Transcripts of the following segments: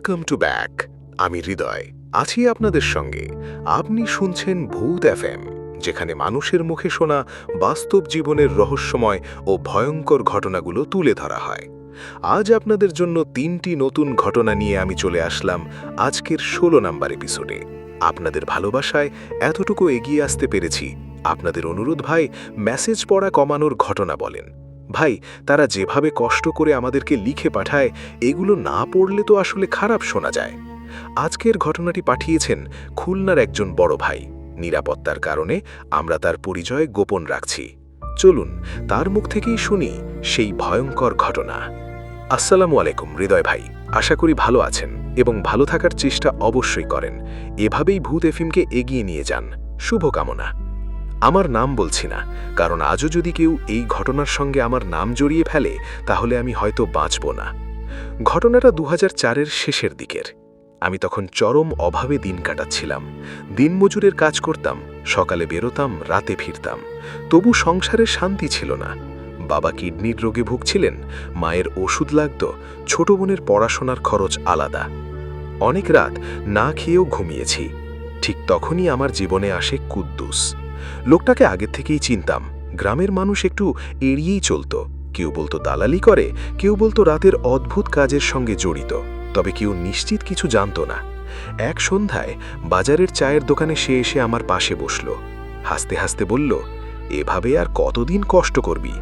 Welcome to back. আমি হৃদয় আছি আপনাদের সঙ্গে। আপনি শুনছেন ভূত এফএম, যেখানে মানুষের মুখে শোনা বাস্তব জীবনের রহস্যময় ও ভয়ঙ্কর ঘটনাগুলো তুলে ধরা হয়। আজ আপনাদের জন্য 3টি নতুন ঘটনা নিয়ে আমি চলে আসলাম আজকের 16 নম্বর এপিসোডে। আপনাদের ভালোবাসায় এতটুকু এগিয়ে আসতে পেরেছি। আপনাদের অনুরোধ ভাই, মেসেজ পড়া কমানোর ঘটনা বলেন। ভাই, তারা যেভাবে কষ্ট করে আমাদেরকে লিখে পাঠায়, এগুলো না পড়লে তো আসলে খারাপ শোনা যায়। আজকের ঘটনাটি পাঠিয়েছেন খুলনার একজন বড় ভাই। নিরাপত্তার কারণে আমরা তার পরিচয় গোপন রাখছি। চলুন তার মুখ থেকেই শুনি সেই ভয়ঙ্কর ঘটনা। আসসালামু আলাইকুম হৃদয় ভাই, আশা করি ভালো আছেন এবং ভালো থাকার চেষ্টা অবশ্যই করেন। এভাবেই ভূত এফএমকে এগিয়ে নিয়ে যান। শুভকামনা। আমার নাম বলছি না, কারণ আজও যদি কেউ এই ঘটনার সঙ্গে আমার নাম জড়িয়ে ফেলে তাহলে আমি হয়তো বাঁচব না। ঘটনাটা 2004-এর শেষের দিকের। আমি তখন চরম অভাবে দিন কাটাচ্ছিলাম। দিনমজুরের কাজ করতাম, সকালে বেরোতাম, রাতে ফিরতাম। তবু সংসারে শান্তি ছিল না। বাবা কিডনির রোগে ভুগছিলেন, মায়ের ওষুধ লাগত, ছোট বোনের পড়াশোনার খরচ আলাদা। অনেক রাত না খেয়েও ঘুমিয়েছি। ঠিক তখনই আমার জীবনে আসে কুদ্দুস। লোকটাকে আগের থেকেই চিনতাম। গ্রামের মানুষ একটু এড়িয়েই চলত। কেউ বলতো দালালি করে, কেউ বলতো রাতের অদ্ভুত কাজের সঙ্গে জড়িত, তবে কেউ নিশ্চিত কিছু জানত না। এক সন্ধ্যায় বাজারের চায়ের দোকানে সে এসে আমার পাশে বসল। হাসতে হাসতে বলল, এভাবে আর কতদিন কষ্ট করবি?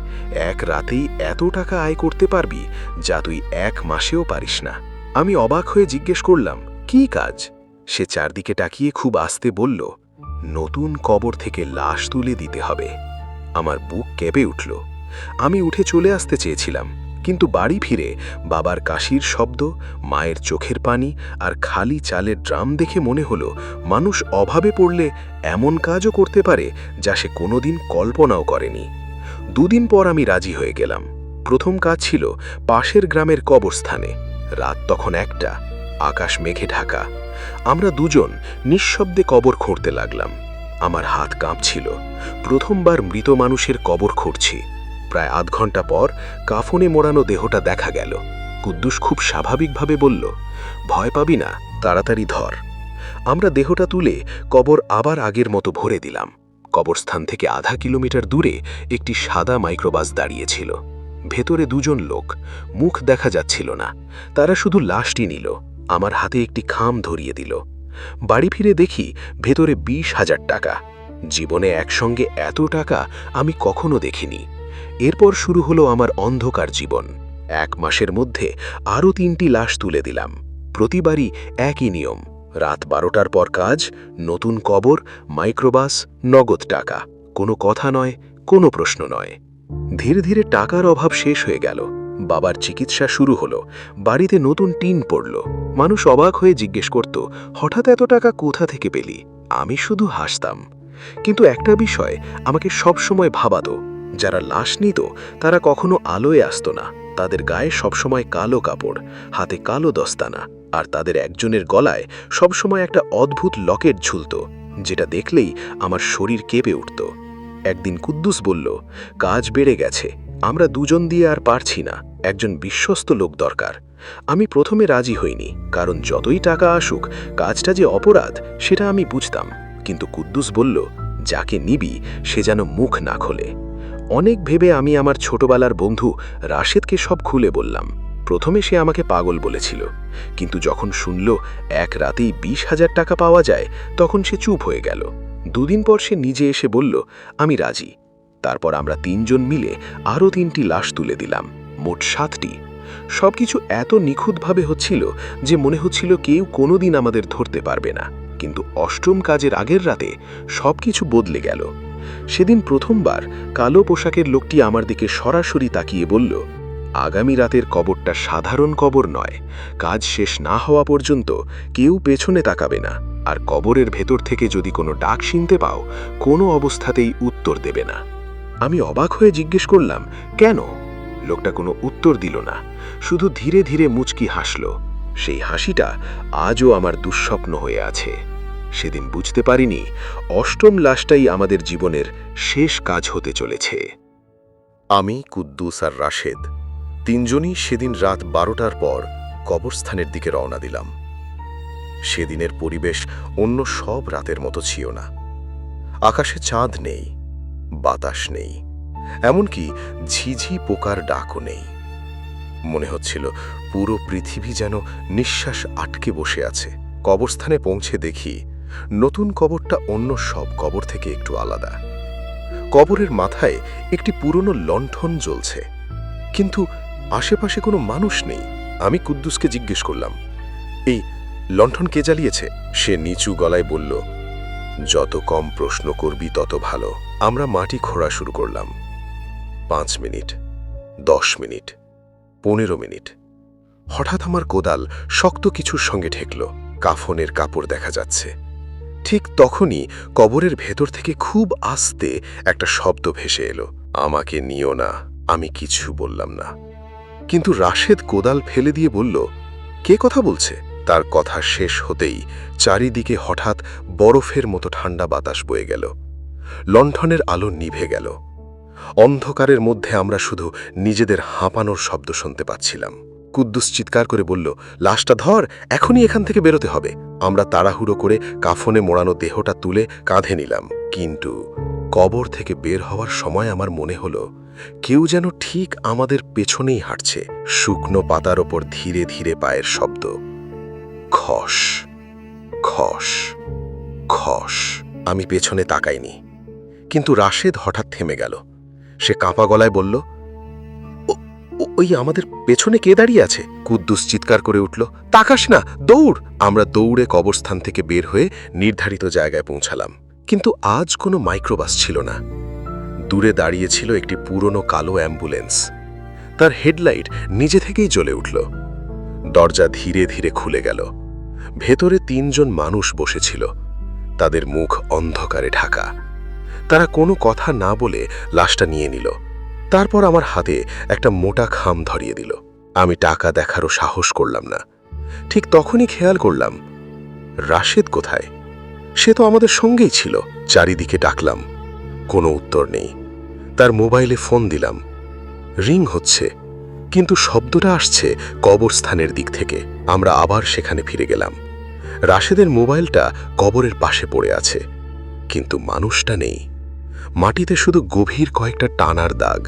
এক রাতেই এত টাকা আয় করতে পারবি যা তুই 1 মাসেও পারিস না। আমি অবাক হয়ে জিজ্ঞেস করলাম, কি কাজ? সে চারদিকে তাকিয়ে খুব আস্তে বলল, নতুন কবর থেকে লাশ তুলে দিতে হবে। আমার বুক কেঁপে উঠল। আমি উঠে চলে আসতে চেয়েছিলাম, কিন্তু বাড়ি ফিরে বাবার কাশির শব্দ, মায়ের চোখের পানি আর খালি চালের ড্রাম দেখে মনে হলো মানুষ অভাবে পড়লে এমন কাজও করতে পারে যা সে কোনোদিন কল্পনাও করেনি। 2 দিন পর আমি রাজি হয়ে গেলাম। প্রথম কাজ ছিল পাশের গ্রামের কবরস্থানে। রাত তখন 1টা, আকাশ মেঘে ঢাকা। আমরা দুজন নিঃশব্দে কবর খুঁড়তে লাগলাম। আমার হাত কাঁপছিল। প্রথমবার মৃত মানুষের কবর খুঁড়ছি। প্রায় আধ ঘন্টা পর কাফনে মোড়ানো দেহটা দেখা গেল। কুদ্দুস খুব স্বাভাবিকভাবে বলল, ভয় পাবি না, তাড়াতাড়ি ধর। আমরা দেহটা তুলে কবর আবার আগের মতো ভরে দিলাম। কবরস্থান থেকে আধা কিলোমিটার দূরে একটি সাদা মাইক্রোবাস দাঁড়িয়েছিল। ভেতরে 2 জন লোক, মুখ দেখা যাচ্ছিল না। তারা শুধু লাশটি নিল, আমার হাতে একটি খাম ধরিয়ে দিল। বাড়ি ফিরে দেখি ভেতরে 20,000 টাকা। জীবনে একসঙ্গে এত টাকা আমি কখনো দেখিনি। এরপর শুরু হলো আমার অন্ধকার জীবন। 1 মাসের মধ্যে আরও 3টি লাশ তুলে দিলাম। প্রতিবারই একই নিয়ম, রাত 12টার পর কাজ, নতুন কবর, মাইক্রোবাস, নগদ টাকা। কোনো কথা নয়, কোনো প্রশ্ন নয়। ধীরে ধীরে টাকার অভাব শেষ হয়ে গেল। বাবার চিকিৎসা শুরু হলো। বাড়িতে নতুন টিন পড়ল। মানুষ অবাক হয়ে জিজ্ঞেস করত, হঠাৎ এত টাকা কোথা থেকে পেলি? আমি শুধু হাসতাম। কিন্তু একটা বিষয় আমাকে সবসময় ভাবাতো, যারা লাশ নিত তারা কখনো আলোয় আসতো না। তাদের গায়ে সবসময় কালো কাপড়, হাতে কালো দস্তানা, আর তাদের একজনের গলায় সবসময় একটা অদ্ভুত লকেট ঝুলত, যেটা দেখলেই আমার শরীর কেঁপে উঠত। একদিন কুদ্দুস বলল, কাজ বেড়ে গেছে, আমরা 2 জন দিয়ে আর পারছি না, একজন বিশ্বস্ত লোক দরকার। আমি প্রথমে রাজি হইনি, কারণ যতই টাকা আসুক কাজটা যে অপরাধ সেটা আমি বুঝতাম। কিন্তু কুদ্দুস বলল, যাকে নিবি সে যেন মুখ না খোলে। অনেক ভেবে আমি আমার ছোটবেলার বন্ধু রাশেদকে সব খুলে বললাম। প্রথমে সে আমাকে পাগল বলেছিল, কিন্তু যখন শুনল 1 রাতেই 20,000 টাকা পাওয়া যায় তখন সে চুপ হয়ে গেল। 2 দিন পর সে নিজে এসে বলল, আমি রাজি। তারপর আমরা 3 জন মিলে আরও 3টি লাশ তুলে দিলাম, মোট 7টি। সবকিছু এত নিখুঁতভাবে হচ্ছিল যে মনে হচ্ছিল কেউ কোনোদিন আমাদের ধরতে পারবে না। কিন্তু 8ম কাজের আগের রাতে সবকিছু বদলে গেল। সেদিন প্রথমবার কালো পোশাকের লোকটি আমার দিকে সরাসরি তাকিয়ে বলল, আগামী রাতের কবরটা সাধারণ কবর নয়। কাজ শেষ না হওয়া পর্যন্ত কেউ পেছনে তাকাবে না, আর কবরের ভেতর থেকে যদি কোনো ডাক শুনতে পাও কোনো অবস্থাতেই উত্তর দেবে না। আমি অবাক হয়ে জিজ্ঞেস করলাম, কেন? লোকটা কোনো উত্তর দিল না, শুধু ধীরে ধীরে মুচকি হাসল। সেই হাসিটা আজও আমার দুঃস্বপ্ন হয়ে আছে। সেদিন বুঝতে পারিনি 8ম লাশটাই আমাদের জীবনের শেষ কাজ হতে চলেছে। আমি, কুদ্দুস আর রাশেদ 3 জনই সেদিন রাত 12টার পর কবরস্থানের দিকে রওনা দিলাম। সেদিনের পরিবেশ অন্য সব রাতের মতো ছিল না। আকাশে চাঁদ নেই, বাতাস নেই, এমনকি ঝিঝি পোকার ডাকও নেই। মনে হচ্ছিল পুরো পৃথিবী যেন নিঃশ্বাস আটকে বসে আছে। কবরস্থানে পৌঁছে দেখি নতুন কবরটা অন্য সব কবর থেকে একটু আলাদা। কবরের মাথায় একটি পুরনো লণ্ঠন জ্বলছে, কিন্তু আশেপাশে কোনো মানুষ নেই। আমি কুদ্দুসকে জিজ্ঞেস করলাম, এই লণ্ঠন কে জ্বালিয়েছে? সে নিচু গলায় বলল, যত কম প্রশ্ন করবি তত ভালো। আমরা মাটি খোঁড়া শুরু করলাম। 5 মিনিট, 10 মিনিট, 15 মিনিট। হঠাৎ আমার কোদাল শক্ত কিছুর সঙ্গে ঠেকল। কাফনের কাপড় দেখা যাচ্ছে। ঠিক তখনই কবরের ভেতর থেকে খুব আস্তে একটা শব্দ ভেসে এলো, আমাকে নিও না। আমি কিছু বললাম না, কিন্তু রাশেদ কোদাল ফেলে দিয়ে বলল, কে কথা বলছে? তার কথা শেষ হতেই চারিদিকে হঠাৎ বরফের মতো ঠান্ডা বাতাস বয়ে গেল। লণ্ঠনের আলো নিভে গেল। অন্ধকারের মধ্যে আমরা শুধু নিজেদের হাঁপানোর শব্দ শুনতে পাচ্ছিলাম। কুদ্দুস চিৎকার করে বলল, লাশটা ধর, এখনই এখান থেকে বেরোতে হবে। আমরা তাড়াহুড়ো করে কাফনে মোড়ানো দেহটা তুলে কাঁধে নিলাম। কিন্তু কবর থেকে বের হওয়ার সময় আমার মনে হলো কেউ যেন ঠিক আমাদের পেছনেই হাঁটছে। শুকনো পাতার ওপর ধীরে ধীরে পায়ের শব্দ। খস খস খস। আমি পেছনে তাকাইনি, কিন্তু রাশেদ হঠাৎ থেমে গেল। সে কাঁপা গলায় বলল, ওই আমাদের পেছনে কে দাঁড়িয়ে আছে? কুদ্দুস চিৎকার করে উঠল, তাকাস না, দৌড়! আমরা দৌড়ে কবরস্থান থেকে বের হয়ে নির্ধারিত জায়গায় পৌঁছালাম। কিন্তু আজ কোনো মাইক্রোবাস ছিল না। দূরে দাঁড়িয়েছিল একটি পুরনো কালো অ্যাম্বুলেন্স। তার হেডলাইট নিজে থেকেই জ্বলে উঠল। দরজা ধীরে ধীরে খুলে গেল। ভেতরে 3 জন মানুষ বসেছিল, তাদের মুখ অন্ধকারে ঢাকা। তারা কোনো কথা না বলে লাশটা নিয়ে নিল। তারপর আমার হাতে একটা মোটা খাম ধরিয়ে দিল। আমি টাকা দেখারও সাহস করলাম না। ঠিক তখনই খেয়াল করলাম, রাশেদ কোথায়? সে তো আমাদের সঙ্গেই ছিল। চারিদিকে ডাকলাম, কোনো উত্তর নেই। তার মোবাইলে ফোন দিলাম, রিং হচ্ছে, কিন্তু শব্দটা আসছে কবরস্থানের দিক থেকে। আমরা আবার সেখানে ফিরে গেলাম। রাশেদের মোবাইলটা কবরের পাশে পড়ে আছে, কিন্তু মানুষটা নেই। মাটিতে শুধু গভীর কয়েকটা টানার দাগ,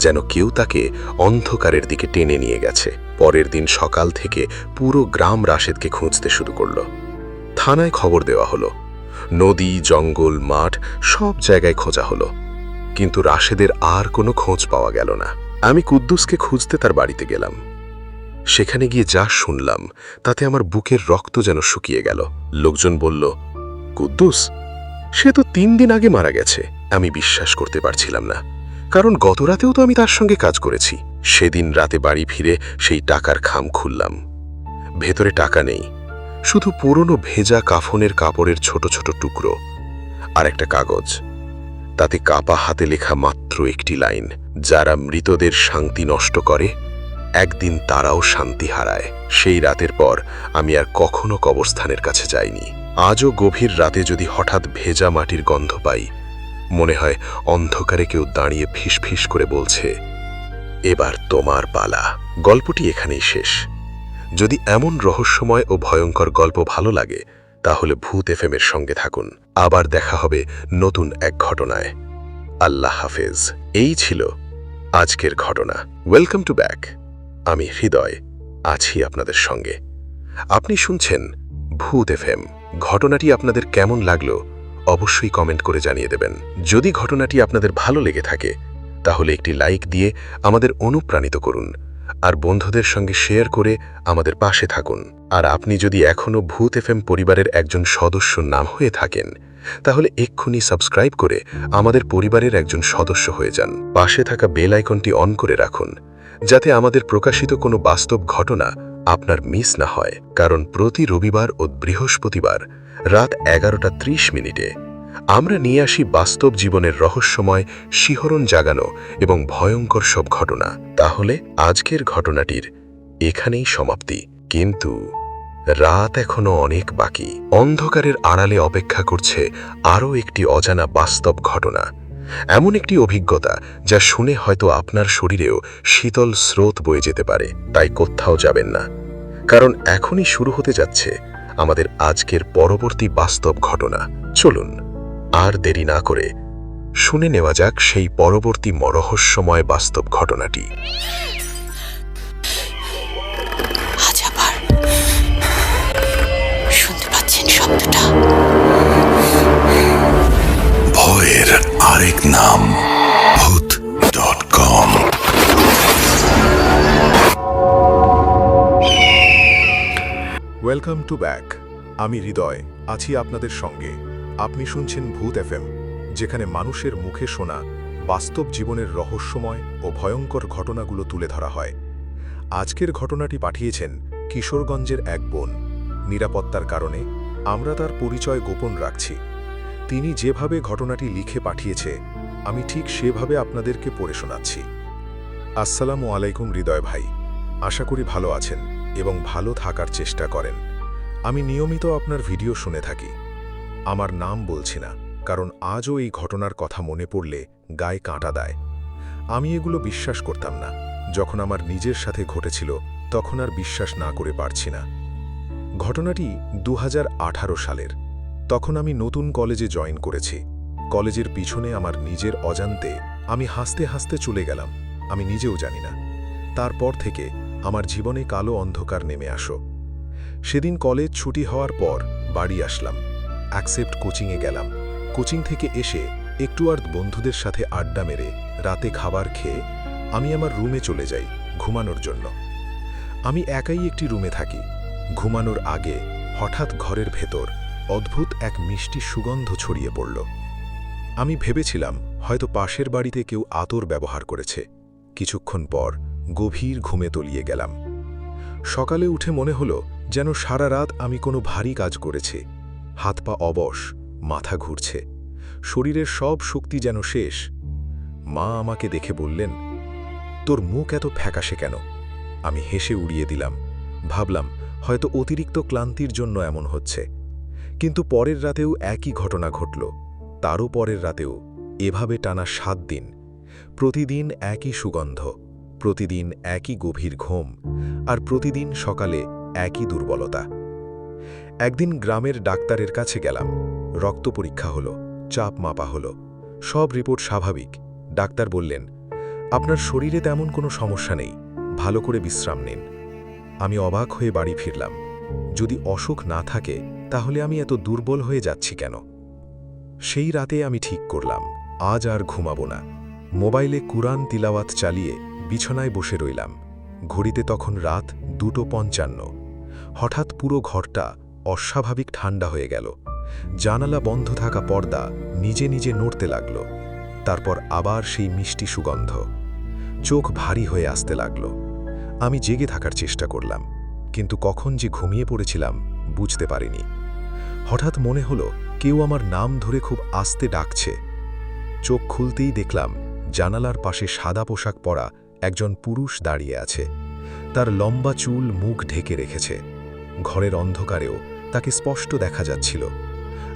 যেন কেউ তাকে অন্ধকারের দিকে টেনে নিয়ে গেছে। পরের দিন সকাল থেকে পুরো গ্রাম রাশেদকে খুঁজতে শুরু করল। থানায় খবর দেওয়া হলো, নদী, জঙ্গল, মাঠ সব জায়গায় খোঁজা হলো, কিন্তু রাশেদের আর কোনো খোঁজ পাওয়া গেল না। আমি কুদ্দুসকে খুঁজতে তার বাড়িতে গেলাম। সেখানে গিয়ে যা শুনলাম তাতে আমার বুকের রক্ত যেন শুকিয়ে গেল। লোকজন বলল, কুদ্দুস, সে তো 3 দিন আগে মারা গেছে। আমি বিশ্বাস করতে পারছিলাম না, কারণ গত রাতেও তো আমি তার সঙ্গে কাজ করেছি। সেদিন রাতে বাড়ি ফিরে সেই টাকার খাম খুললাম। ভেতরে টাকা নেই, শুধু পুরনো ভেজা কাফনের কাপড়ের ছোট ছোট টুকরো আর একটা কাগজ। তাতে কাপা হাতে লেখা মাত্র একটি লাইন, যারা মৃতদের শান্তি নষ্ট করে, একদিন তারাও শান্তি হারায়। সেই রাতের পর আমি আর কখনো কবরস্থানের কাছে যাইনি। আজও গভীর রাতে যদি হঠাৎ ভেজা মাটির গন্ধ পাই, মনে হয় অন্ধকারে কেউ দাঁড়িয়ে ফিসফিস করে বলছে, এবার তোমার পালা। গল্পটি এখানেই শেষ। যদি এমন রহস্যময় ও ভয়ঙ্কর গল্প ভালো লাগে, তাহলে ভূত এফএমের সঙ্গে থাকুন। আবার দেখা হবে নতুন এক ঘটনায়। আল্লাহ হাফেজ। এই ছিল আজকের ঘটনা। Welcome to back. আমি হৃদয়, আছি আপনাদের সঙ্গে। আপনি শুনছেন ভূত এফএম। ঘটনাটি আপনাদের কেমন লাগলো অবশ্যই কমেন্ট করে জানিয়ে দেবেন। যদি ঘটনাটি আপনাদের ভালো লেগে থাকে, তাহলে একটি লাইক দিয়ে আমাদের অনুপ্রাণিত করুন, আর বন্ধুদের সঙ্গে শেয়ার করে আমাদের পাশে থাকুন। আর আপনি যদি এখনও ভূত এফএম পরিবারের একজন সদস্য না হয়ে থাকেন, তাহলে এক্ষুনি সাবস্ক্রাইব করে আমাদের পরিবারের একজন সদস্য হয়ে যান। পাশে থাকা বেল আইকনটি অন করে রাখুন, যাতে আমাদের প্রকাশিত কোনো বাস্তব ঘটনা আপনার মিস না হয়। কারণ প্রতি রবিবার ও বৃহস্পতিবার রাত 11:30 আমরা নিয়ে আসি বাস্তব জীবনের রহস্যময়, শিহরণ জাগানো এবং ভয়ঙ্কর সব ঘটনা। তাহলে আজকের ঘটনাটির এখানেই সমাপ্তি। কিন্তু রাত এখনো অনেক বাকি। অন্ধকারের আড়ালে অপেক্ষা করছে আরও একটি অজানা বাস্তব ঘটনা, এমন একটি অভিজ্ঞতা যা শুনে হয়তো আপনার শরীরেও শীতল স্রোত বয়ে যেতে পারে। তাই কোথাও যাবেন না, কারণ এখনই শুরু হতে যাচ্ছে আমাদের আজকের পরবর্তী বাস্তব ঘটনা। চলুন আর দেরি না করে শুনে নেওয়া যাক সেই পরবর্তী রহস্যময় বাস্তব ঘটনাটি। আজ আবার শুনতে পাচ্ছেন শব্দটা? ভয়ের আরেক নাম ভূত.com। Welcome to back. আমি হৃদয় আছি আপনাদের সঙ্গে। আপনি শুনছেন ভূত এফএম, যেখানে মানুষের মুখে শোনা বাস্তব জীবনের রহস্যময় ও ভয়ঙ্কর ঘটনাগুলো তুলে ধরা হয়। আজকের ঘটনাটি পাঠিয়েছেন কিশোরগঞ্জের এক বোন। নিরাপত্তার কারণে আমরা তার পরিচয় গোপন রাখছি। তিনি যেভাবে ঘটনাটি লিখে পাঠিয়েছে, আমি ঠিক সেভাবে আপনাদেরকে পড়ে শোনাচ্ছি। আসসালামু আলাইকুম হৃদয় ভাই, আশা করি ভালো আছেন এবং ভালো থাকার চেষ্টা করেন। আমি নিয়মিত আপনার ভিডিও শুনে থাকি। আমার নাম বলছি না, কারণ আজও এই ঘটনার কথা মনে পড়লে গায়ে কাঁটা দেয়। আমি এগুলো বিশ্বাস করতাম না। যখন আমার নিজের সাথে ঘটেছিল তখন আর বিশ্বাস না করে পারছি না। ঘটনাটি 2018 সালের। তখন আমি নতুন কলেজে জয়েন করেছি। কলেজের পিছনে আমার নিজের অজান্তে আমি হাসতে হাসতে চলে গেলাম, আমি নিজেও জানি না। তারপর থেকে আমার জীবনে কালো অন্ধকার নেমে আসো। সেদিন কলেজ ছুটি হওয়ার পর বাড়ি আসলাম। অ্যাকসেপ্ট কোচিংয়ে গেলাম। কোচিং থেকে এসে একটু আর বন্ধুদের সাথে আড্ডা মেরে রাতে খাবার খেয়ে আমি আমার রুমে চলে যাই ঘুমানোর জন্য। আমি একাই একটি রুমে থাকি। ঘুমানোর আগে হঠাৎ ঘরের ভেতর অদ্ভুত এক মিষ্টি সুগন্ধ ছড়িয়ে পড়ল। আমি ভেবেছিলাম হয়তো পাশের বাড়িতে কেউ আতর ব্যবহার করেছে। কিছুক্ষণ পর গভীর ঘুমে তলিয়ে গেলাম। সকালে উঠে মনে হলো যেন সারা রাত আমি কোনো ভারী কাজ করেছি। হাত পা অবশ, মাথা ঘুরছে, শরীরের সব শক্তি যেন শেষ। মা আমাকে দেখে বললেন, তোর মুখ এত ফ্যাকাশে কেন? আমি হেসে উড়িয়ে দিলাম। ভাবলাম হয়তো অতিরিক্ত ক্লান্তির জন্য এমন হচ্ছে। কিন্তু পরের রাতেও একই ঘটনা ঘটল। তারও পরের রাতেও এভাবে টানা 7 দিন। প্রতিদিন একই সুগন্ধ, প্রতিদিন একই গভীর ঘুম, আর প্রতিদিন সকালে একই দুর্বলতা। একদিন গ্রামের ডাক্তারের কাছে গেলাম। রক্ত পরীক্ষা হলো, চাপ মাপা হলো, সব রিপোর্ট স্বাভাবিক। ডাক্তার বললেন, আপনার শরীরে তেমন কোনো সমস্যা নেই, ভালো করে বিশ্রাম নিন। আমি অবাক হয়ে বাড়ি ফিরলাম। যদি অসুখ না থাকে তাহলে আমি এত দুর্বল হয়ে যাচ্ছি কেন? সেই রাতে আমি ঠিক করলাম আজ আর ঘুমাবো না। মোবাইলে কুরআন তিলাওয়াত চালিয়ে বিছানায় বসে রইলাম। ঘড়িতে তখন রাত 2:55। হঠাৎ পুরো ঘরটা অস্বাভাবিক ঠান্ডা হয়ে গেল। জানালা বন্ধ থাকা পর্দা নিজে নিজে নড়তে লাগল। তারপর আবার সেই মিষ্টি সুগন্ধ। চোখ ভারী হয়ে আসতে লাগল। আমি জেগে থাকার চেষ্টা করলাম, কিন্তু কখন যে ঘুমিয়ে পড়েছিলাম বুঝতে পারিনি। হঠাৎ মনে হলো কেউ আমার নাম ধরে খুব আস্তে ডাকছে। চোখ খুলতেই দেখলাম জানালার পাশে সাদা পোশাক পরা একজন পুরুষ দাঁড়িয়ে আছে। তার লম্বা চুল মুখ ঢেকে রেখেছে। ঘরের অন্ধকারেও তাকে স্পষ্ট দেখা যাচ্ছিল।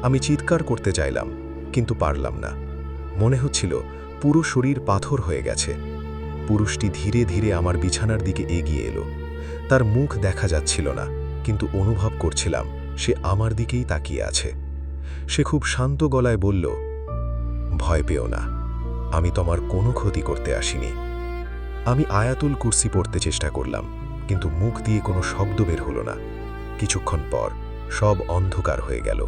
আমি চিৎকার করতে চাইলাম, কিন্তু পারলাম না। মনে হচ্ছিল পুরো শরীর পাথর হয়ে গেছে। পুরুষটি ধীরে ধীরে আমার বিছানার দিকে এগিয়ে এলো। তার মুখ দেখা যাচ্ছিল না, কিন্তু অনুভব করছিলাম সে আমার দিকেই তাকিয়ে আছে। সে খুব শান্ত গলায় বলল, ভয় পেও না, আমি তোমার কোনো ক্ষতি করতে আসিনি। আমি আয়াতুল কুরসি পড়তে চেষ্টা করলাম, কিন্তু মুখ দিয়ে কোনো শব্দ বের হলো না। কিছুক্ষণ পর সব অন্ধকার হয়ে গেল।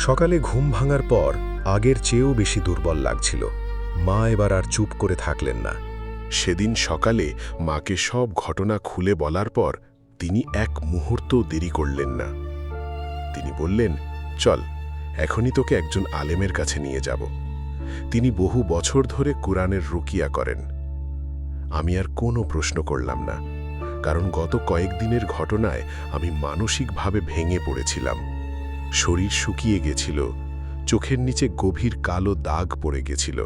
সকালে ঘুম ভাঙার পর আগের চেয়েও বেশি দুর্বল লাগছিল। মা এবার আর চুপ করে থাকলেন না। সেদিন সকালে মাকে সব ঘটনা খুলে বলার পর তিনি এক মুহূর্তও দেরি করলেন না। তিনি বললেন, চল, এখনই তোকে একজন আলেমের কাছে নিয়ে যাব। তিনি বহু বছর ধরে কুরআনের রুকিয়া করেন। আমি আর কোনো প্রশ্ন করলাম না, কারণ গত কয়েকদিনের ঘটনায় আমি মানসিকভাবে ভেঙে পড়েছিলাম। শরীর শুকিয়ে গেছিল, চোখের নিচে গভীর কালো দাগ পড়ে গেছিল।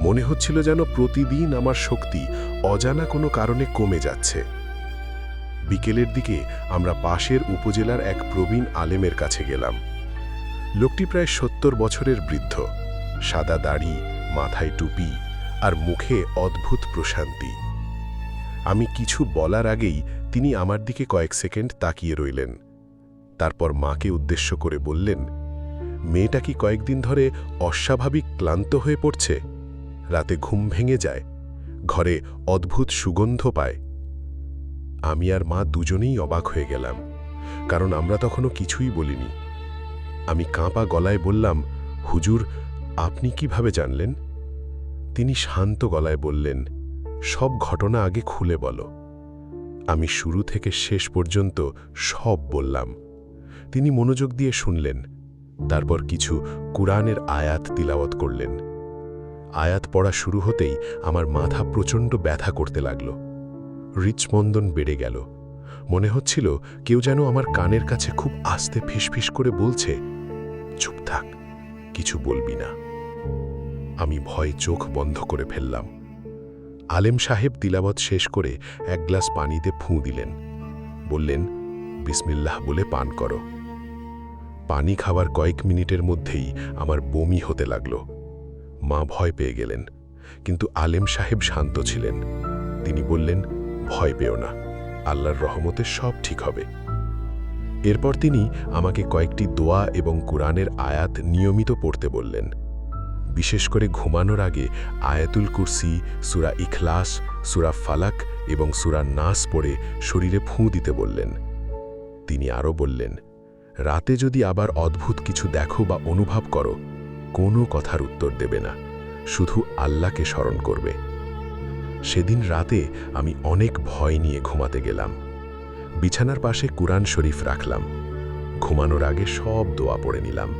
মনে হচ্ছিল যেন প্রতিদিন আমার শক্তি অজানা কোনো কারণে কমে যাচ্ছে। বিকেলের দিকে আমরা পাশের উপজেলার এক প্রবীণ আলেমের কাছে গেলাম। লোকটি প্রায় 70 বছরের বৃদ্ধ, সাদা দাড়ি, মাথায় টুপি আর মুখে অদ্ভুত প্রশান্তি। আমি কিছু বলার আগেই তিনি আমার দিকে কয়েক সেকেন্ড তাকিয়ে রইলেন। তারপর মাকে উদ্দেশ্য করে বললেন, মেয়েটা কি কয়েকদিন ধরে অস্বাভাবিক ক্লান্ত হয়ে পড়ছে? রাতে ঘুম ভেঙে যায়, ঘরে অদ্ভুত সুগন্ধ পায়। আমি আর মা দুজনেই অবাক হয়ে গেলাম, কারণ আমরা তখনও কিছুই বলিনি। আমি কাঁপা গলায় বললাম, হুজুর, আপনি কিভাবে জানলেন? তিনি শান্ত গলায় বললেন, সব ঘটনা আগে খুলে বলো। আমি শুরু থেকে শেষ পর্যন্ত সব বললাম। তিনি মনোযোগ দিয়ে শুনলেন, তারপর কিছু কুরআনের আয়াত তিলাওয়াত করলেন। আয়াত পড়া শুরু হতেই আমার মাথা প্রচণ্ড ব্যথা করতে লাগল। হৃৎস্পন্দন বেড়ে গেল। মনে হচ্ছিল কেউ যেন আমার কানের কাছে খুব আস্তে ফিসফিস করে বলছে, চুপ থাক, কিছু বলবি না। আমি ভয়ে চোখ বন্ধ করে ফেললাম। আলেম সাহেব তিলাওয়াত শেষ করে এক গ্লাস পানিতে ফুঁ দিলেন। বললেন, বিসমিল্লাহ বলে পান করো। পানি খাওয়ার কয়েক মিনিটের মধ্যেই আমার বমি হতে লাগল। মা ভয় পেয়ে গেলেন, কিন্তু আলেম সাহেব শান্ত ছিলেন। তিনি বললেন, ভয় পেও না, আল্লাহর রহমতে সব ঠিক হবে। এরপর তিনি আমাকে কয়েকটি দোয়া এবং কুরআনের আয়াত নিয়মিত পড়তে বললেন। বিশেষ করে ঘুমানোর আগে আয়াতুল কুরসি, সূরা ইখলাস, সূরা ফালাক এবং সূরা নাস পড়ে শরীরে ফুঁ দিতে বললেন। তিনি আরও বললেন, রাতে যদি আবার অদ্ভুত কিছু দেখো বা অনুভব করো, কোনো কথার উত্তর দেবে না, শুধু আল্লাহকে স্মরণ করবে। সেদিন রাতে আমি অনেক ভয় নিয়ে ঘুমাতে গেলাম। বিছানার পাশে কুরআন শরীফ রাখলাম। ঘুমানোর আগে সব দোয়া পড়ে নিলাম।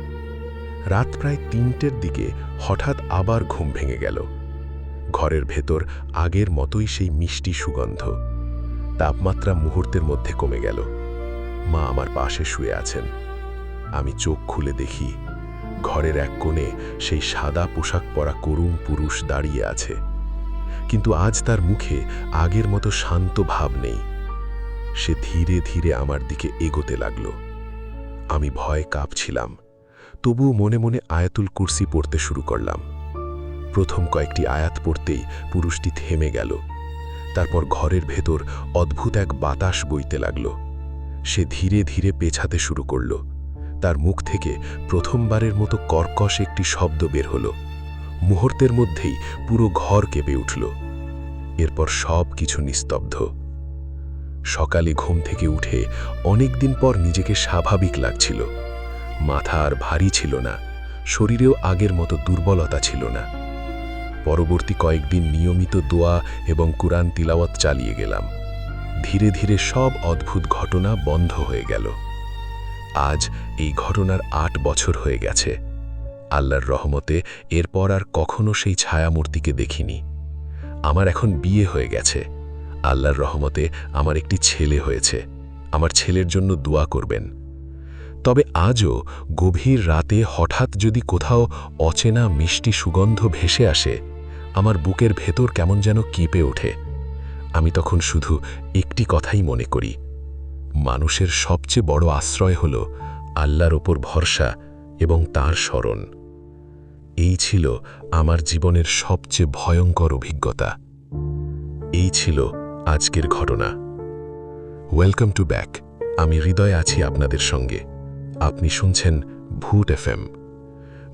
রাত প্রায় ৩টের দিকে হঠাৎ আবার ঘুম ভেঙে গেল। ঘরের ভেতর আগের মতোই সেই মিষ্টি সুগন্ধ। তাপমাত্রা মুহূর্তের মধ্যে কমে গেল। মা আমার পাশে শুয়ে আছেন। আমি চোখ খুলে দেখি, ঘরের এক কোণে সেই সাদা পোশাক পরা করুণ পুরুষ দাঁড়িয়ে আছে, কিন্তু আজ তার মুখে আগের মতো শান্ত ভাব নেই। সে ধীরে ধীরে আমার দিকে এগোতে লাগল। আমি ভয়ে কাঁপছিলাম, তবুও মনে মনে আয়াতুল কুরসি পড়তে শুরু করলাম। প্রথম কয়েকটি আয়াত পড়তেই পুরুষটি থেমে গেল। তারপর ঘরের ভেতর অদ্ভুত এক বাতাস বইতে লাগল। সে ধীরে ধীরে পেছাতে শুরু করল। তার মুখ থেকে প্রথমবারের মতো কর্কশ একটি শব্দ বের হল। মুহূর্তের মধ্যেই পুরো ঘর কেঁপে উঠল। এরপর সব কিছু নিস্তব্ধ। সকালে ঘুম থেকে উঠে অনেকদিন পর নিজেকে স্বাভাবিক লাগছিল। মাথা আর ভারী ছিল না, শরীরেও আগের মতো দুর্বলতা ছিল না। পরবর্তী কয়েকদিন নিয়মিত দোয়া এবং কুরআন তিলাওয়াত চালিয়ে গেলাম। ধীরে ধীরে সব অদ্ভুত ঘটনা বন্ধ হয়ে গেল। আজ এই ঘটনার ৮ বছর হয়ে গেছে। আল্লাহর রহমতে এরপর আর কখনো সেই ছায়ামূর্তিকে দেখিনি। আমার এখন বিয়ে হয়ে গেছে। আল্লাহর রহমতে আমার একটি ছেলে হয়েছে। আমার ছেলের জন্য দোয়া করবেন। তবে আজও গভীর রাতে হঠাৎ যদি কোথাও অচেনা মিষ্টি সুগন্ধ ভেসে আসে, আমার বুকের ভেতর কেমন যেন কেঁপে ওঠে। আমি তখন শুধু একটি কথাই মনে করি, মানুষের সবচেয়ে বড় আশ্রয় হল আল্লাহর ওপর ভরসা এবং তাঁর স্মরণ। এই ছিল আমার জীবনের সবচেয়ে ভয়ঙ্কর অভিজ্ঞতা। এই ছিল আজকের ঘটনা। Welcome to back. আমি হৃদয় আছি আপনাদের সঙ্গে। আপনি শুনছেন ভূত এফএম।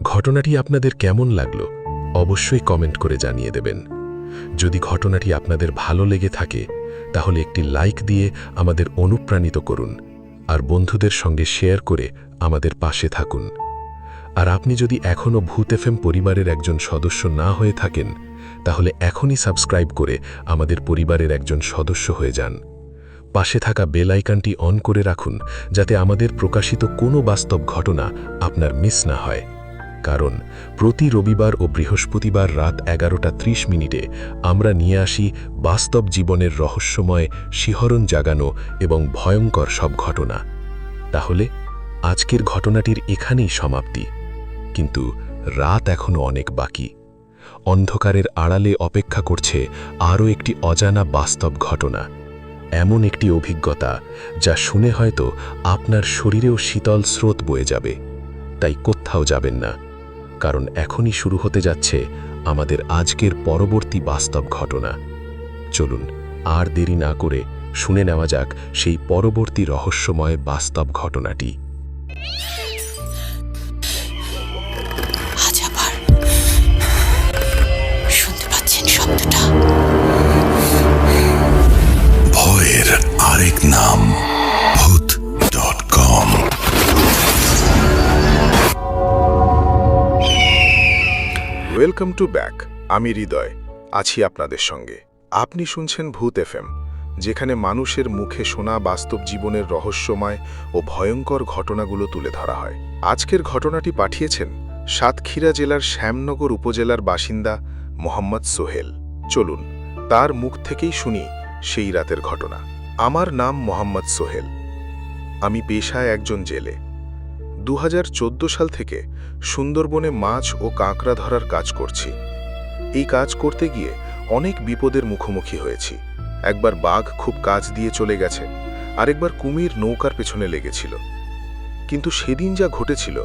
ঘটনাটি আপনাদের কেমন লাগলো অবশ্যই কমেন্ট করে জানিয়ে দেবেন। যদি ঘটনাটি আপনাদের ভালো লেগে থাকে তাহলে একটি লাইক দিয়ে আমাদের অনুপ্রাণিত করুন, আর বন্ধুদের সঙ্গে শেয়ার করে আমাদের পাশে থাকুন। আর আপনি যদি এখনও ভূত এফএম পরিবারের একজন সদস্য না হয়ে থাকেন তাহলে এখনই সাবস্ক্রাইব করে আমাদের পরিবারের একজন সদস্য হয়ে যান। পাশে থাকা বেল আইকনটি অন করে রাখুন যাতে আমাদের প্রকাশিত কোনো বাস্তব ঘটনা আপনার মিস না হয়। কারণ প্রতি রবিবার ও বৃহস্পতিবার রাত 11:30 আমরা নিয়ে আসি বাস্তব জীবনের রহস্যময়, শিহরণ জাগানো এবং ভয়ঙ্কর সব ঘটনা। তাহলে আজকের ঘটনাটির এখানেই সমাপ্তি, কিন্তু রাত এখনো অনেক বাকি। অন্ধকারের আড়ালে অপেক্ষা করছে আরও একটি অজানা বাস্তব ঘটনা, এমন একটি অভিজ্ঞতা যা শুনে হয়তো আপনার শরীরেও শীতল স্রোত বয়ে যাবে। তাই কোথাও যাবেন না, কারণ এখনই শুরু হতে যাচ্ছে আমাদের আজকের পরবর্তী বাস্তব ঘটনা। চলুন আর দেরি না করে শুনে নেওয়া যাক সেই পরবর্তী রহস্যময় বাস্তব ঘটনাটি। আজ আবার শুনতে পাচ্ছেন শব্দটা? ভয়ের আরেক নাম ভূত.com। Welcome to back. আমি হৃদয়, আছি আপনাদের সঙ্গে। আপনি শুনছেন ভূত এফএম, যেখানে মানুষের মুখে শোনা বাস্তব জীবনের রহস্যময় ও ভয়ঙ্কর ঘটনাগুলো তুলে ধরা হয়। আজকের ঘটনাটি পাঠিয়েছেন সাতক্ষীরা জেলার শ্যামনগর উপজেলার বাসিন্দা মোহাম্মদ সোহেল। চলুন তার মুখ থেকেই শুনি সেই রাতের ঘটনা। আমার নাম মোহাম্মদ সোহেল। আমি পেশায় একজন জেলে। 2014 সাল থেকে সুন্দরবনে মাছ ও কাঁকড়া ধরার কাজ করছি। এই কাজ করতে গিয়ে অনেক বিপদের মুখোমুখি হয়েছি। একবার বাঘ খুব কাছ দিয়ে চলে গেছে, আরেকবার কুমির নৌকার পেছনে লেগেছিল। কিন্তু সেদিন যা ঘটেছিল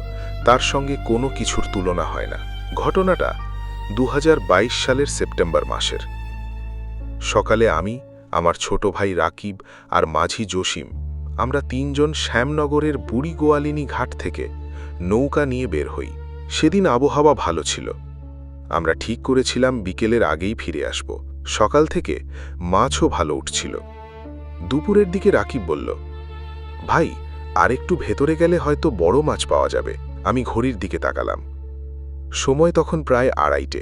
তার সঙ্গে কোনো কিছুর তুলনা হয় না। ঘটনাটা 2022 সালের সেপ্টেম্বর মাসের। সকালে আমি, আমার ছোট ভাই রাকিব আর মাঝি জসিম, আমরা তিনজন শ্যামনগরের বুড়ি গোয়ালিনী ঘাট থেকে নৌকা নিয়ে বের হই। সেদিন আবহাওয়া ভালো ছিল। আমরা ঠিক করেছিলাম বিকেলের আগেই ফিরে আসব। সকাল থেকে মাছও ভালো উঠছিল। দুপুরের দিকে রাকিব বলল, ভাই, আরেকটু ভেতরে গেলে হয়তো বড় মাছ পাওয়া যাবে। আমি ঘড়ির দিকে তাকালাম। সময় তখন প্রায় 2:30।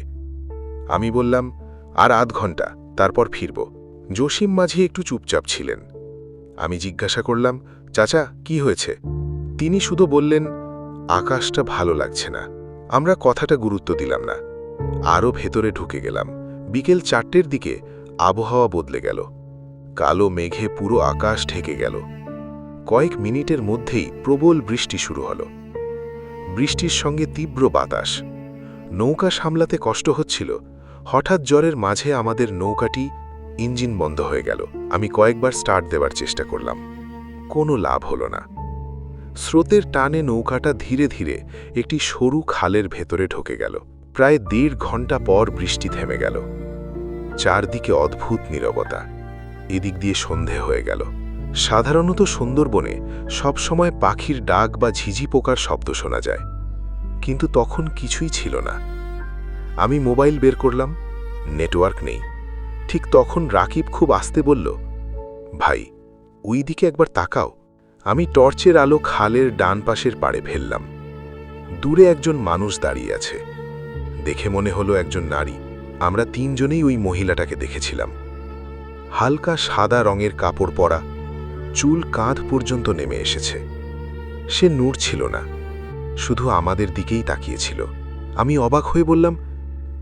আমি বললাম, আর আধ ঘন্টা, তারপর ফিরব। জসিম মাঝি একটু চুপচাপ ছিলেন। আমি জিজ্ঞাসা করলাম, চাচা, কি হয়েছে? তিনি শুধু বললেন, আকাশটা ভালো লাগছে না। আমরা কথাটা গুরুত্ব দিলাম না। আরও ভেতরে ঢুকে গেলাম। বিকেল 4টের দিকে আবহাওয়া বদলে গেল। কালো মেঘে পুরো আকাশ ঢেকে গেল। কয়েক মিনিটের মধ্যেই প্রবল বৃষ্টি শুরু হলো। বৃষ্টির সঙ্গে তীব্র বাতাস। নৌকা সামলাতে কষ্ট হচ্ছিল। হঠাৎ জ্বরের মাঝে আমাদের নৌকাটি ইঞ্জিন বন্ধ হয়ে গেল। আমি কয়েকবার স্টার্ট দেওয়ার চেষ্টা করলাম, কোনো লাভ হলো না। স্রোতের টানে নৌকাটা ধীরে ধীরে একটি সরু খালের ভেতরে ঢুকে গেল। প্রায় 1.5 ঘন্টা পর বৃষ্টি থেমে গেল। চারদিকে অদ্ভুত নীরবতা। এদিক দিয়ে সন্ধে হয়ে গেল। সাধারণত সুন্দরবনে সবসময় পাখির ডাক বা ঝিঝি পোকার শব্দ শোনা যায়, কিন্তু তখন কিছুই ছিল না। আমি মোবাইল বের করলাম, নেটওয়ার্ক নেই। ঠিক তখন রাকিব খুব আস্তে বলল, ভাই, ওই দিকে একবার তাকাও। আমি টর্চের আলো খালের ডান পাশের পাড়ে ফেললাম। দূরে একজন মানুষ দাঁড়িয়ে আছে। দেখে মনে হলো একজন নারী। আমরা তিনজনেই ওই মহিলাটাকে দেখেছিলাম। হালকা সাদা রঙের কাপড় পরা, চুল কাঁধ পর্যন্ত নেমে এসেছে। সে নড়ছিল না, শুধু আমাদের দিকেই তাকিয়েছিল। আমি অবাক হয়ে বললাম,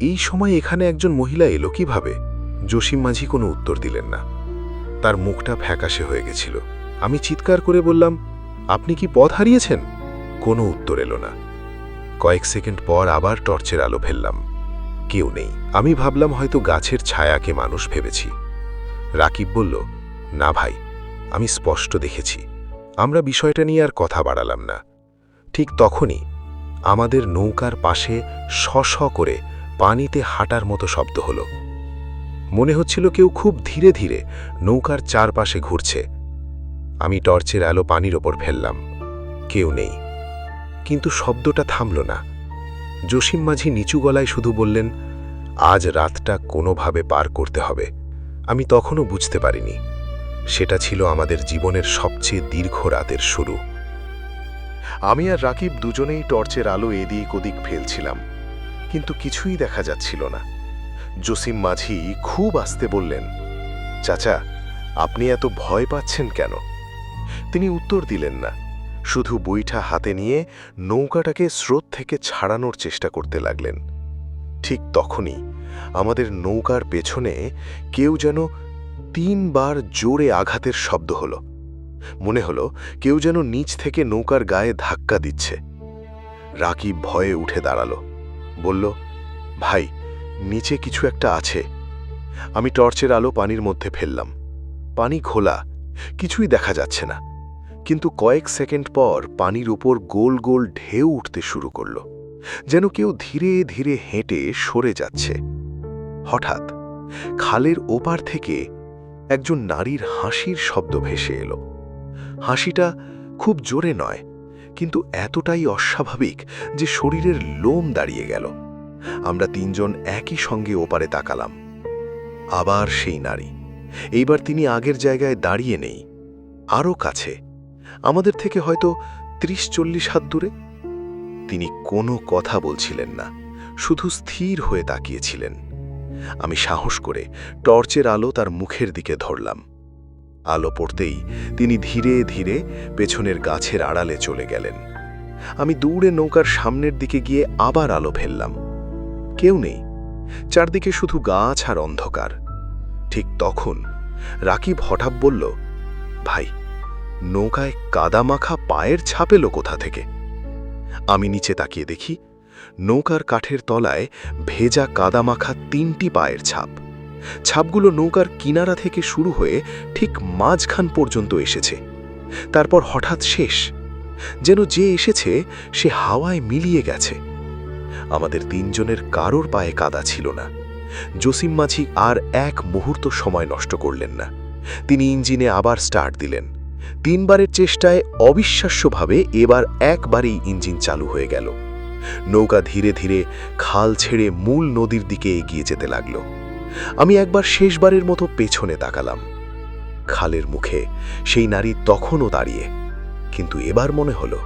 এই সময় এখানে একজন মহিলা এলো কিভাবে? জসিম মাঝি কোনো উত্তর দিলেন না। তার মুখটা ফ্যাকাশে হয়ে গেছিল। আমি চিৎকার করে বললাম, আপনি কি পথ হারিয়েছেন? কোনো উত্তর এলো না। কয়েক সেকেন্ড পর আবার টর্চের আলো ফেললাম। কেউ নেই। আমি ভাবলাম হয়তো গাছের ছায়াকে মানুষ ভেবেছি। রাকিব বলল, না ভাই, আমি স্পষ্ট দেখেছি। আমরা বিষয়টা নিয়ে আর কথা বাড়ালাম না। ঠিক তখনই আমাদের নৌকার পাশে শ করে পানিতে হাঁটার মতো শব্দ হলো। মনে হচ্ছিল কেউ খুব ধীরে ধীরে নৌকার চারপাশে ঘুরছে। আমি টর্চের আলো পানির ওপর ফেললাম। কেউ নেই। কিন্তু শব্দটা থামল না। জসিম মাঝি নিচু গলায় শুধু বললেন, আজ রাতটা কোনোভাবে পার করতে হবে। আমি তখনও বুঝতে পারিনি সেটা ছিল আমাদের জীবনের সবচেয়ে দীর্ঘ রাতের শুরু। আমি আর রাকিব দুজনেই টর্চের আলো এদিক ওদিক ফেলছিলাম, কিন্তু কিছুই দেখা যাচ্ছিল না। জসিম মাঝি খুব আস্তে বললেন, চাচা, আপনি এত ভয় পাচ্ছেন কেন? তিনি উত্তর দিলেন না, শুধু বইটা হাতে নিয়ে নৌকাটাকে স্রোত থেকে ছাড়ানোর চেষ্টা করতে লাগলেন। ঠিক তখনই আমাদের নৌকার পেছনে কেউ যেন 3 বার জোরে আঘাতের শব্দ হলো। মনে হলো কেউ যেন নিচ থেকে নৌকার গায়ে ধাক্কা দিচ্ছে। রাকিব ভয়ে উঠে দাঁড়ালো, বলল, ভাই, নিচে কিছু একটা আছে। আমি টর্চের আলো পানির মধ্যে ফেললাম। পানি খোলা, কিছুই দেখা যাচ্ছে না। কিন্তু কয়েক সেকেন্ড পর পানির উপর গোল গোল ঢেউ উঠতে শুরু করল। যেন কেউ ধীরে ধীরে হেঁটে সরে যাচ্ছে। হঠাৎ খালের ওপার থেকে একজন নারীর হাসির শব্দ ভেসে এলো। হাসিটা খুব জোরে নয়, কিন্তু এতটাই অস্বাভাবিক যে শরীরের লোম দাঁড়িয়ে গেল। আমরা তিনজন একই সঙ্গে ওপারে তাকালাম। আবার সেই নারী। এইবার তিনি আগের জায়গায় দাঁড়িয়ে নেই, আরও কাছে, আমাদের থেকে হয়তো 30-40 হাত দূরে। তিনি কোনো কথা বলছিলেন না, শুধু স্থির হয়ে তাকিয়েছিলেন। আমি সাহস করে টর্চের আলো তার মুখের দিকে ধরলাম। আলো পড়তেই তিনি ধীরে ধীরে পেছনের গাছের আড়ালে চলে গেলেন। আমি দৌড়ে নৌকার সামনের দিকে গিয়ে আবার আলো ফেললাম। কেউ নেই, চারদিকে শুধু গাছ আর অন্ধকার। ঠিক তখন রাকিব হঠাৎ বলল, ভাই, নৌকায় কাদামাখা পায়ের ছাপ এলো কোথা থেকে? আমি নিচে তাকিয়ে দেখি নৌকার কাঠের তলায় ভেজা কাদামাখা 3টি পায়ের ছাপ। ছাপগুলো নৌকার কিনারা থেকে শুরু হয়ে ঠিক মাঝখান পর্যন্ত এসেছে, তারপর হঠাৎ শেষ। যেন যে এসেছে সে হাওয়ায় মিলিয়ে গেছে। আমাদের তিনজনের কারোর পায়ে কাদা ছিল না। জসিম মাঝি আর এক মুহূর্ত সময় নষ্ট করলেন না। তিনি ইঞ্জিনে আবার স্টার্ট দিলেন। 3 বারের চেষ্টায় অবিশ্বাস্যভাবে এবার একবারেই ইঞ্জিন চালু হয়ে গেল। নৌকা ধীরে ধীরে খাল ছেড়ে মূল নদীর দিকে এগিয়ে যেতে লাগল। আমি একবার শেষবারের মতো পেছনে তাকালাম। খালের মুখে সেই নারী তখনও দাঁড়িয়ে, কিন্তু এবার মনে হলো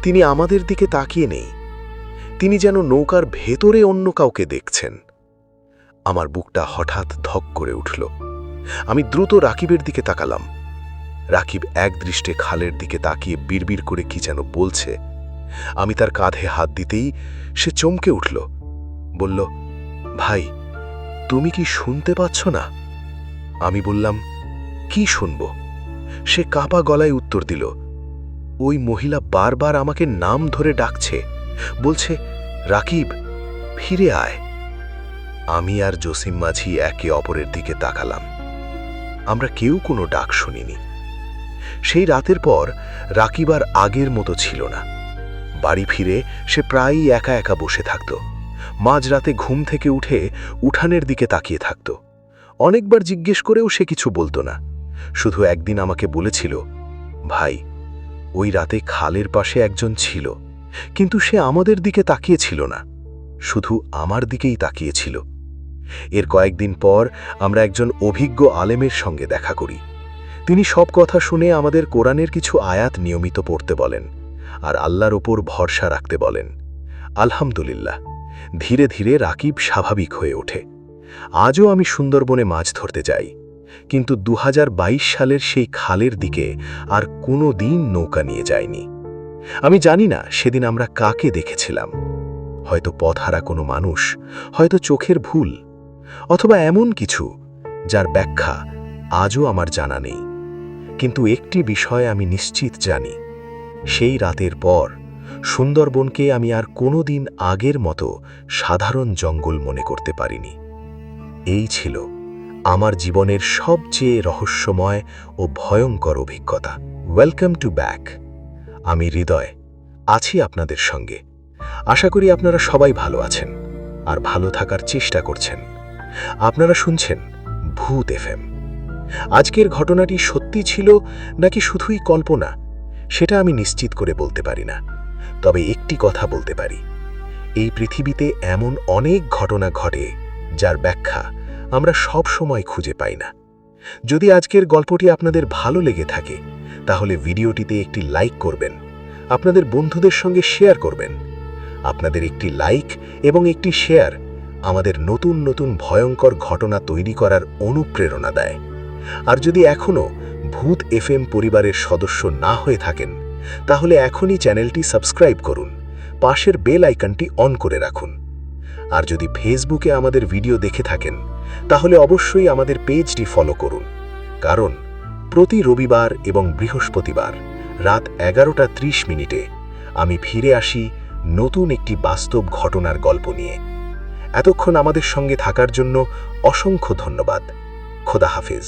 তিনি আমাদের দিকে তাকিয়ে নেই। তিনি যেন নৌকার ভেতরে অন্য কাউকে দেখছেন। আমার বুকটা হঠাৎ ধক করে উঠল। আমি দ্রুত রাকিবের দিকে তাকালাম। রাকিব একদৃষ্টে খালের দিকে তাকিয়ে বিড়বিড় করে কি যেন বলছে। আমি তার কাঁধে হাত দিতেই সে চমকে উঠল, বলল, ভাই, তুমি কি শুনতে পাচ্ছ না? আমি বললাম, কি শুনব? সে কাঁপা গলায় উত্তর দিল, ওই মহিলা বারবার আমাকে নাম ধরে ডাকছে, বলছে, রাকিব, ফিরে আয়। আমি আর জসিম মাঝি একে অপরের দিকে তাকালাম। আমরা কেউ কোনো ডাক শুনিনি। সেই রাতের পর রাকিব আর আগের মতো ছিল না। বাড়ি ফিরে সে প্রায়ই একা একা বসে থাকত। মাঝরাতে ঘুম থেকে উঠে উঠানের দিকে তাকিয়ে থাকত। অনেকবার জিজ্ঞেস করেও সে কিছু বলতো না। শুধু একদিন আমাকে বলেছিল, ভাই, ওই রাতে খালের পাশে একজন ছিল, কিন্তু সে আমাদের দিকে তাকিয়েছিল না, শুধু আমার দিকেই তাকিয়েছিল। এর কয়েকদিন পর আমরা একজন অভিজ্ঞ আলেমের সঙ্গে দেখা করি। তিনি সব কথা শুনে আমাদের কোরআনের কিছু আয়াত নিয়মিত পড়তে বলেন আর আল্লাহর ওপর ভরসা রাখতে বলেন। আলহামদুলিল্লাহ, ধীরে ধীরে রাকিব স্বাভাবিক হয়ে ওঠে। আজও আমি সুন্দরবনে মাছ ধরতে যাই, কিন্তু 2022 সালের সেই খালের দিকে আর কোনো দিন নৌকা নিয়ে যাইনি। আমি জানি না সেদিন আমরা কাকে দেখেছিলাম। হয়তো পথহারা কোনো মানুষ, হয়তো চোখের ভুল, অথবা এমন কিছু যার ব্যাখ্যা আজও আমার জানা নেই। কিন্তু একটি বিষয় আমি নিশ্চিত জানি, সেই রাতের পর সুন্দরবনকে আমি আর কোনোদিন আগের মতো সাধারণ জঙ্গল মনে করতে পারিনি। এই ছিল আমার জীবনের সবচেয়ে রহস্যময় ও ভয়ঙ্কর অভিজ্ঞতা। Welcome to back. আমি হৃদয়, আছি আপনাদের সঙ্গে। আশা করি আপনারা সবাই ভালো আছেন আর ভালো থাকার চেষ্টা করছেন। আপনারা শুনছেন ভূত এফএম। আজকের ঘটনাটি সত্যি ছিল নাকি শুধুই কল্পনা, সেটা আমি নিশ্চিত করে বলতে পারি না। তবে একটি কথা বলতে পারি, এই পৃথিবীতে এমন অনেক ঘটনা ঘটে যার ব্যাখ্যা আমরা সব সময় খুঁজে পাই না। যদি আজকের গল্পটি আপনাদের ভালো লেগে থাকে, তাহলে ভিডিওটিতে একটি লাইক করবেন, আপনাদের বন্ধুদের সঙ্গে শেয়ার করবেন। আপনাদের একটি লাইক এবং একটি শেয়ার আমাদের নতুন নতুন ভয়ঙ্কর ঘটনা তৈরি করার অনুপ্রেরণা দেয়। আর যদি এখনও ভূত এফএম পরিবারের সদস্য না হয়ে থাকেন, তাহলে এখনই চ্যানেলটি সাবস্ক্রাইব করুন, পাশের বেল আইকনটি অন করে রাখুন। আর যদি ফেসবুকে আমাদের ভিডিও দেখে থাকেন, তাহলে অবশ্যই আমাদের পেজটি ফলো করুন, কারণ প্রতি রবিবার এবং বৃহস্পতিবার রাত 11:30 আমি ফিরে আসি নতুন একটি বাস্তব ঘটনার গল্প নিয়ে। এতক্ষণ আমাদের সঙ্গে থাকার জন্য অসংখ্য ধন্যবাদ। খোদা হাফেজ।